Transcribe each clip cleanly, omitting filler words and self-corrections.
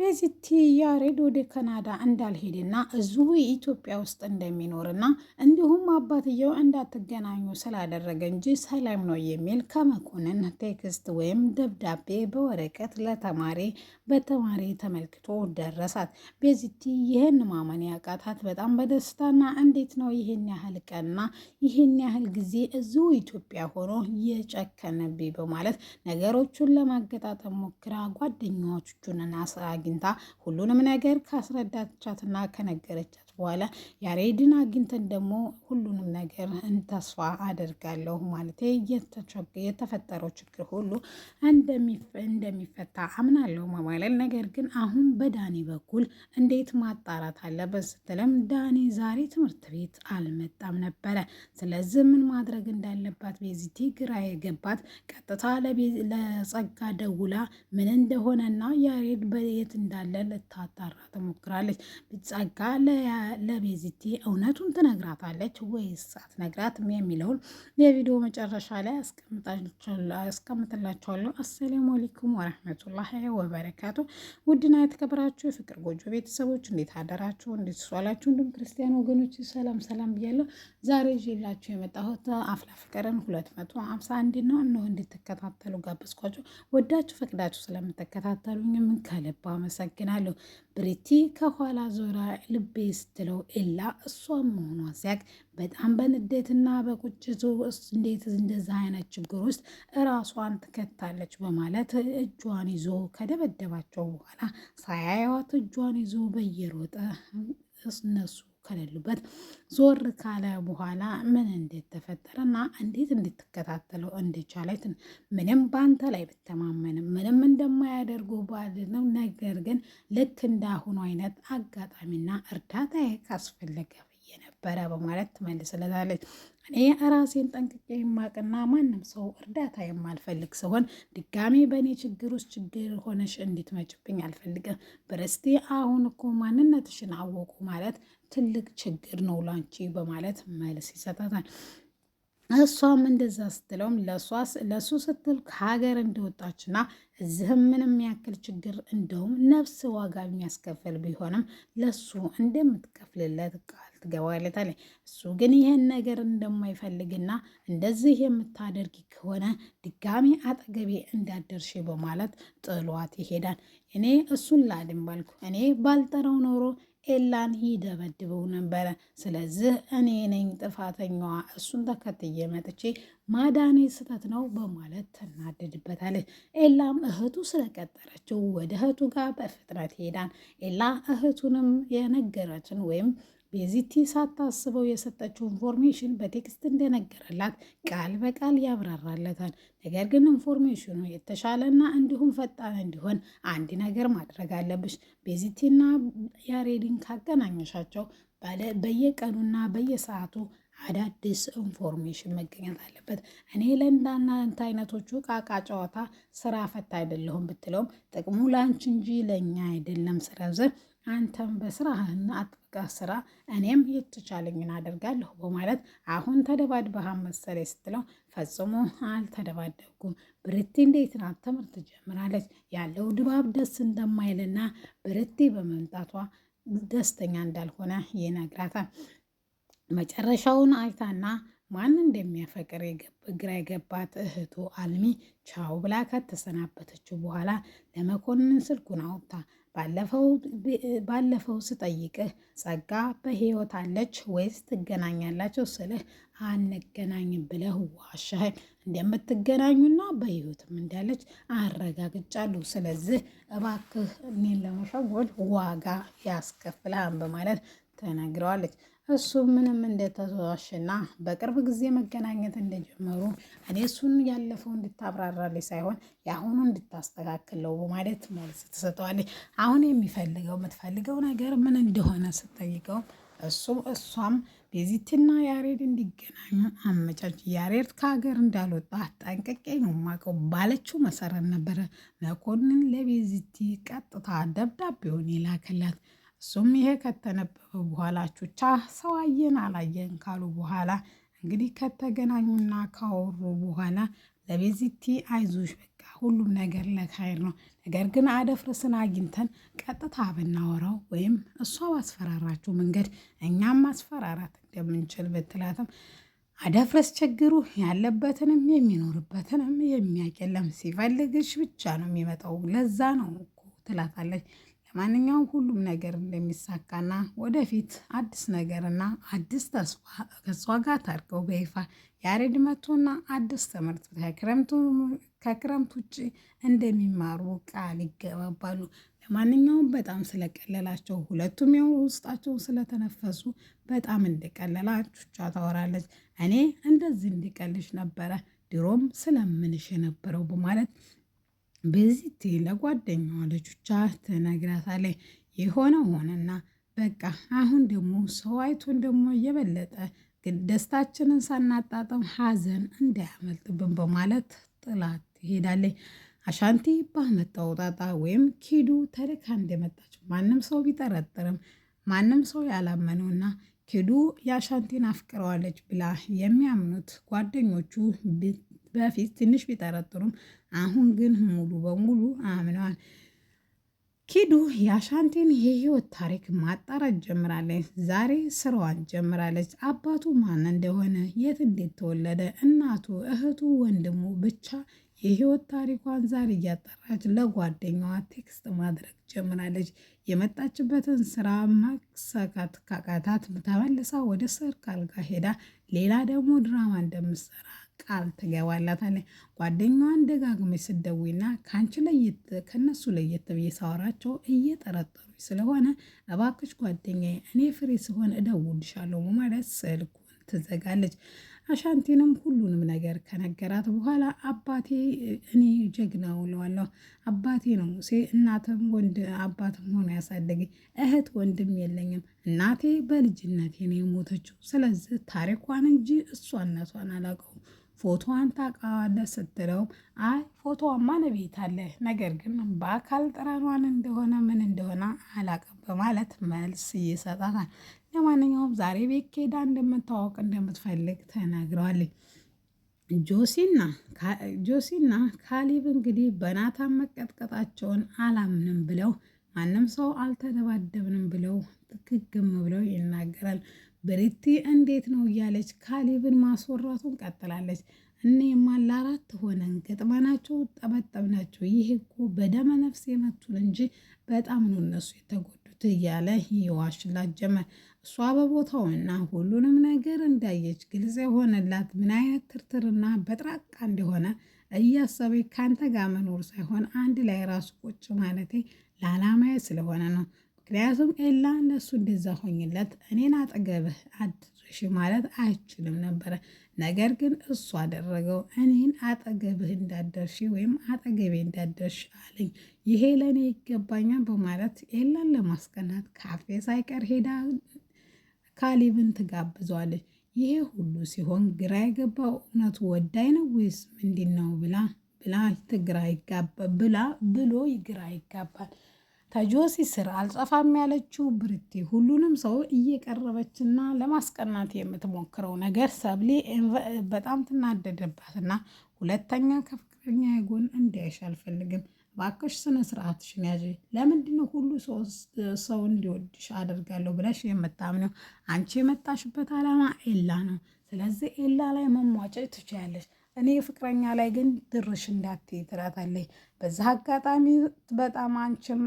ቤዚቲ ያሬድ ወደ ካናዳ እንዳልሄድና እዚሁ ኢትዮጵያ ውስጥ እንደሚኖርና እንዲሁም አባትየው እንዳትገናኙ ስላደረገ እንጂ ሰላም ነው የሚል ከመኮንን ቴክስት ወይም ደብዳቤ በወረቀት በተማሪ ተመልክቶ ደረሳት። ቤዚቲ ይህን ማመን ያቃታት በጣም በደስታና እንዴት ነው ይህን ያህል ቀንና ይህን ያህል ጊዜ እዚሁ ኢትዮጵያ ሆኖ የጨከነብኝ በማለት ነገሮቹን ለማገጣጠም ሞክራ ጓደኛዎቹንና አግኝታ ሁሉንም ነገር ካስረዳቻትና ከነገረቻት በኋላ ያሬድን አግኝተን ደግሞ ሁሉንም ነገር ተስፋ አደርጋለሁ ማለት የተፈጠረው ችግር ሁሉ እንደሚፈታ አምናለሁ ማለት ነገር ግን አሁን በዳኒ በኩል እንዴት ማጣራት አለበት ስትልም ዳኒ ዛሬ ትምህርት ቤት አልመጣም ነበረ። ስለዚህ ምን ማድረግ እንዳለባት ቤዚቲ ግራ የገባት ቀጥታ ለጸጋ ደውላ ምን እንደሆነና ያሬድ በየት እንዳለ ልታጣራ ትሞክራለች። ጸጋ ለቤዚቲ እውነቱን ትነግራታለች ወይስ አትነግራትም የሚለውን የቪዲዮ መጨረሻ ላይ አስቀምጥላችኋለሁ። አሰላሙ አለይኩም ወረህመቱላሂ ወበረካቱ። ውድና የተከበራችሁ የፍቅር ጎጆ ቤተሰቦች እንዴት አደራችሁ? እንዴት ዋላችሁ? እንዲሁም ክርስቲያን ወገኖች ሰላም ብያለሁ። ዛሬ ይዤላችሁ የመጣሁት አፍላ ፍቅርን 251 ነው። እነሆ እንድትከታተሉ ጋበዝኳችሁ። ወዳችሁ ፈቅዳችሁ ስለምትከታተሉኝ ምን ከልብ አመሰግናለሁ። ብሪቲ ከኋላ ዞራ ልቤ ስትለው ኤላ እሷም መሆኗ ሲያቅ በጣም በንዴትና በቁጭቱ እንዴት እንደዛ አይነት ችግር ውስጥ እራሷን ትከታለች በማለት እጇን ይዞ ከደበደባቸው በኋላ ሳያዩዋት እጇን ይዞ በየሮጠ እነሱ ከሌሉበት ዞር ካለ በኋላ ምን እንደተፈጠረና እንዴት እንድትከታተለው እንደቻለች ምንም በአንተ ላይ ብተማመንም ምንም እንደማያደርጉ ባል ነው። ነገር ግን ልክ እንዳሁኑ አይነት አጋጣሚና እርዳታ ካስፈለገ ብዬ ነበረ በማለት ትመልስለታለች። እኔ ራሴን ጠንቅቄ የማቅና ማንም ሰው እርዳታ የማልፈልግ ሲሆን ድጋሜ በእኔ ችግር ውስጥ ችግር ሆነሽ እንድትመጭብኝ አልፈልግም። በረስቴ አሁን እኮ ማንነትሽን አወቁ ማለት ትልቅ ችግር ነው ላንቺ በማለት መልስ ይሰጣታል። እሷም እንደዛ ስትለውም ለሱ ስትል ከሀገር እንደወጣችና እዚህም ምንም ያክል ችግር እንደውም ነፍስ ዋጋ የሚያስከፍል ቢሆንም ለሱ እንደምትከፍልለት ቃል ትገባለታለች። እሱ ግን ይህን ነገር እንደማይፈልግና እንደዚህ የምታደርጊ ከሆነ ድጋሚ አጠገቤ እንዳደርሽ በማለት ጥሏት ይሄዳል። እኔ እሱን ላድን ባልኩ እኔ ባልጠረው ኖሮ ኤላን ይደበድበው ነበረ። ስለዚህ እኔ ነኝ ጥፋተኛዋ፣ እሱን ተከትዬ መጥቼ ማዳኔ ስህተት ነው በማለት ትናደድበታለች። ኤላም እህቱ ስለቀጠረችው ወደ እህቱ ጋር በፍጥነት ይሄዳል። ኤላ እህቱንም የነገረችን ወይም ቤዚቲ ሳታስበው የሰጠችው ኢንፎርሜሽን በቴክስት እንደነገረላት ቃል በቃል ያብራራለታል። ነገር ግን ኢንፎርሜሽኑ የተሻለና እንዲሁም ፈጣን እንዲሆን አንድ ነገር ማድረግ አለብሽ። ቤዚቲና ያሬድን ካገናኘሻቸው በየቀኑና በየሰዓቱ አዳዲስ ኢንፎርሜሽን መገኘት አለበት። እኔ ለእንዳንተ አይነቶቹ ቃቃ ጨዋታ ስራ ፈታ አይደለሁም ብትለውም ጥቅሙ ላንቺ እንጂ ለእኛ አይደለም። ስለዚህ አንተም በስራህን አጥብቃ ስራ፣ እኔም የተቻለኝን አደርጋለሁ በማለት አሁን ተደባድበሃን መሰለኝ ስትለው ፈጽሞ አልተደባደብኩም። ብርቴ እንዴት ናት? ትምህርት ጀምራለች። ያለው ድባብ ደስ እንደማይልና ብርቴ በመምጣቷ ደስተኛ እንዳልሆነ ይነግራታል። መጨረሻውን አይታና ማን እንደሚያፈቅር ግራ የገባት እህቱ አልሚ ቻው ብላ ከተሰናበተችው በኋላ ለመኮንን ስልኩን አውጥታ ባለፈው ስጠይቅህ ጸጋ በህይወት አለች ወይስ ትገናኛላቸው ስልህ አንገናኝም ብለህ ዋሻህ። እንደምትገናኙና በህይወትም እንዳለች አረጋግጫለሁ። ስለዚህ እባክህ እኔን ለመሸወድ ዋጋ ያስከፍልሃን በማለት ተነግረዋለች። እሱ ምንም እንደተዋሽና በቅርብ ጊዜ መገናኘት እንደጀመሩ እኔ እሱን ያለፈው እንድታብራራልኝ ሳይሆን የአሁኑ እንድታስተካክለው በማለት መልስ ትሰጠዋለች። አሁን የምትፈልገው ነገር ምን እንደሆነ ስትጠይቀው እሷም ቤዚትና ያሬድ እንዲገናኙ አመቻች። ያሬድ ከሀገር እንዳልወጣ ጠንቅቄ ነው የማውቀው ባለችው መሰረት ነበረ መኮንን ለቤዚቲ ቀጥታ ደብዳቤውን የላከላት። እሱም ይሄ ከተነበበ በኋላ ቹቻ ሰው አየን አላየን ካሉ በኋላ እንግዲህ ከተገናኙና ካወሩ በኋላ ለቤዚቲ አይዞሽ በቃ ሁሉም ነገር ለካይር ነው። ነገር ግን አደፍርስን አግኝተን ቀጥታ ብናወራው ወይም እሷ ባስፈራራችሁ መንገድ እኛም ማስፈራራት እንደምንችል ብትላትም አደፍረስ ችግሩ ያለበትንም የሚኖርበትንም የሚያውቅ የለም። ሲፈልግሽ ብቻ ነው የሚመጣው። ለዛ ነው እኮ ትላታለች። ለማንኛውም ሁሉም ነገር እንደሚሳካና ወደፊት አዲስ ነገርና አዲስ ተስፋ ከሷ ጋር ታርገው በይፋ ያሬድ መቶና አዲስ ትምህርት ከክረምት ውጭ እንደሚማሩ ቃል ይገባባሉ። ለማንኛውም በጣም ስለቀለላቸው ሁለቱም ያው ውስጣቸውን ስለተነፈሱ በጣም እንደቀለላችሁ ታወራለች። እኔ እንደዚህ እንዲቀልሽ ነበረ ድሮም ስለምንሽ የነበረው በማለት በዚህ ለጓደኛዋ ልጆቿ ትነግራታለች። የሆነ ሆነና በቃ አሁን ደግሞ ሰው አይቶን ደግሞ የበለጠ ደስታችንን ሳናጣጥም ሀዘን እንዳያመልጥብን በማለት ጥላት ትሄዳለች። አሻንቲ ባመጣው ጣጣ ወይም ኪዱ ተልካ እንደመጣች ማንም ሰው ቢጠረጥርም ማንም ሰው ያላመነውና ኪዱ የአሻንቲን አፍቅረዋለች ብላ የሚያምኑት ጓደኞቹ በፊት ትንሽ ቢጠረጥሩም አሁን ግን ሙሉ በሙሉ አምነዋል። ኪዱ የአሻንቲን የህይወት ታሪክ ማጣራት ጀምራለች። ዛሬ ስራዋን ጀምራለች። አባቱ ማን እንደሆነ፣ የት እንዴት ተወለደ፣ እናቱ፣ እህቱ፣ ወንድሙ ብቻ የህይወት ታሪኳን ዛሬ እያጠራች ለጓደኛዋ ቴክስት ማድረግ ጀምራለች። የመጣችበትን ስራ ማሳካት ካቃታት ተመልሳ ወደ ሰርካል ጋር ሄዳ ሌላ ደግሞ ድራማ እንደምትሰራ ቃል ትገባላታለች። ጓደኛዋን ደጋግመሽ ስትደውይና ከነሱ ለየት ብዬ ሳወራቸው እየጠረጠሩ ስለሆነ እባክሽ ጓደኛዬ እኔ ፍሬ ስሆን እደውልሻለሁ በማለት ስልኩን ትዘጋለች። አሻንቲንም ሁሉንም ነገር ከነገራት በኋላ አባቴ እኔ ጀግና ውለዋለሁ። አባቴ ነው እናትም ወንድ አባትም ሆነ ያሳደገኝ፣ እህት ወንድም የለኝም። እናቴ በልጅነቴ ነው የሞተችው። ስለዚህ ታሪኳን እንጂ እሷነቷን አላውቀውም። ፎቶዋን ታውቃዋለህ ስትለው አይ ፎቶዋማ ነቤት አለ፣ ነገር ግን በአካል ጥረኗን እንደሆነ ምን እንደሆነ አላውቅም በማለት መልስ ይሰጣታል። ለማንኛውም ዛሬ ቤት ኬዳ እንደምታወቅ እንደምትፈልግ ተናግረዋለች። ጆሲና ካሊብ እንግዲህ በናታን መቀጥቀጣቸውን አላምንም ብለው ማንም ሰው አልተደባደብንም ብለው ትክግም ብለው ይናገራል። ብሪቲ እንዴት ነው እያለች ካሊብን ማስወራቱን ቀጥላለች። እኔማ ለአራት ሆነን ገጥመናቸው ጠበጠብናቸው። ይሄ እኮ በደመ ነፍስ የመቱን እንጂ በጣም ነው እነሱ የተጎዱት እያለ ይዋሽላት ጀመር። እሷ በቦታውና ሁሉንም ነገር እንዳየች ግልጽ የሆነላት ምን አይነት ትርትርና በጥራቃ እንደሆነ እያሰበች ከአንተ ጋር መኖር ሳይሆን አንድ ላይ ራሱ ቁጭ ማለቴ ለዓላማዬ ስለሆነ ነው። ምክንያቱም ኤላ እነሱ እንደዛ ሆኝለት እኔን አጠገብህ አድርሽ ማለት አይችልም ነበረ። ነገር ግን እሱ አደረገው። እኔን አጠገብህ እንዳደርሽ ወይም አጠገቤ እንዳደርሽ አለኝ። ይሄ ለእኔ ይገባኛል በማለት ኤላን ለማስቀናት ካፌ ሳይቀር ሄዳ ካሊብን ትጋብዘዋለች። ይሄ ሁሉ ሲሆን ግራ የገባው እውነቱ ወዳይ ነው ወይስ ምንድን ነው ብሎ ግራ ይጋባል። ከጆሲ ስር አልጸፋም ያለችው ብርቴ ሁሉንም ሰው እየቀረበችና ለማስቀናት የምትሞክረው ነገር ሰብሌ በጣም ትናደደባትና ሁለተኛ ከፍቅረኛ የጎን እንዲያይሽ አልፈልግም፣ እባክሽ ስነ ስርዓትሽን ያዥ። ለምንድነው ሁሉ ሰው እንዲወድሽ አደርጋለሁ ብለሽ የምታምነው? አንቺ የመጣሽበት ዓላማ ኤላ ነው። ስለዚህ ኤላ ላይ መሟጨት ትችያለሽ። እኔ ፍቅረኛ ላይ ግን ድርሽ እንዳትይ ትላታለች። በዛ አጋጣሚ በጣም አንቺም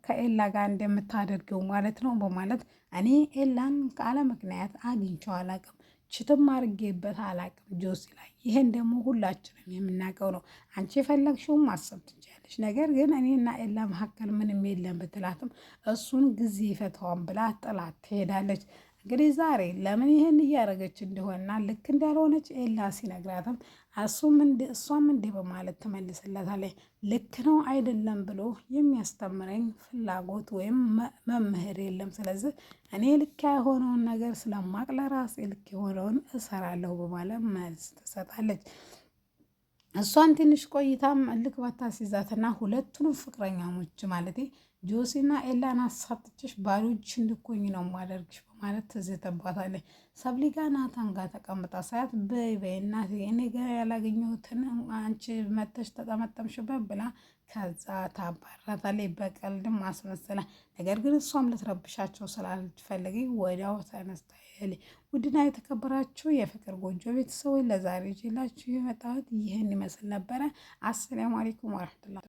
ከኤላ ጋር እንደምታደርገው ማለት ነው በማለት እኔ ኤላን ካለ ምክንያት አግኝቼው አላቅም፣ ችትም አድርጌበት አላቅም ጆሲ ላይ። ይሄን ደግሞ ሁላችንም የምናውቀው ነው። አንቺ የፈለግሽውን ማሰብ ትችያለሽ፣ ነገር ግን እኔና ኤላ መካከል ምንም የለም ብትላትም እሱን ጊዜ ይፈታዋን ብላ ጥላት ትሄዳለች። እንግዲህ ዛሬ ለምን ይህን እያደረገች እንደሆነና ልክ እንዳልሆነች ኤላ ሲነግራትም እሷም እንዲህ በማለት ትመልስለታለች። ልክ ነው አይደለም ብሎ የሚያስተምረኝ ፍላጎት ወይም መምህር የለም። ስለዚህ እኔ ልክ የሆነውን ነገር ስለማቅ ለራሴ ልክ የሆነውን እሰራለሁ በማለት መልስ ትሰጣለች። እሷን ትንሽ ቆይታም ልክ ባታስይዛትና ሁለቱንም ፍቅረኛሞች ማለቴ ጆሲና ኤላን አሳጥችሽ ባዶ እጅሽ እንድትሆኚ ነው ማደርግሽ በማለት ትዝትባታለች። ሰብሊ ጋር ናታን ጋር ተቀምጣ ሳያት በይ በይ እናቴ እኔ ጋር ያላገኘሁትን አንቺ መተሽ ተጠመጠምሽበት ብላ ከዛ ታባራታለች። በቀልድም አስመስላ ነገር ግን እሷም ልትረብሻቸው ስላልፈለገ ወዲያው ተነስታ ውድና የተከበራችሁ የፍቅር ጎጆ ቤተሰቦች ለዛሬ ይዤላችሁ የመጣሁት ይህን ይመስል ነበረ። አሰላሙ አለይኩም ወረህመቱላህ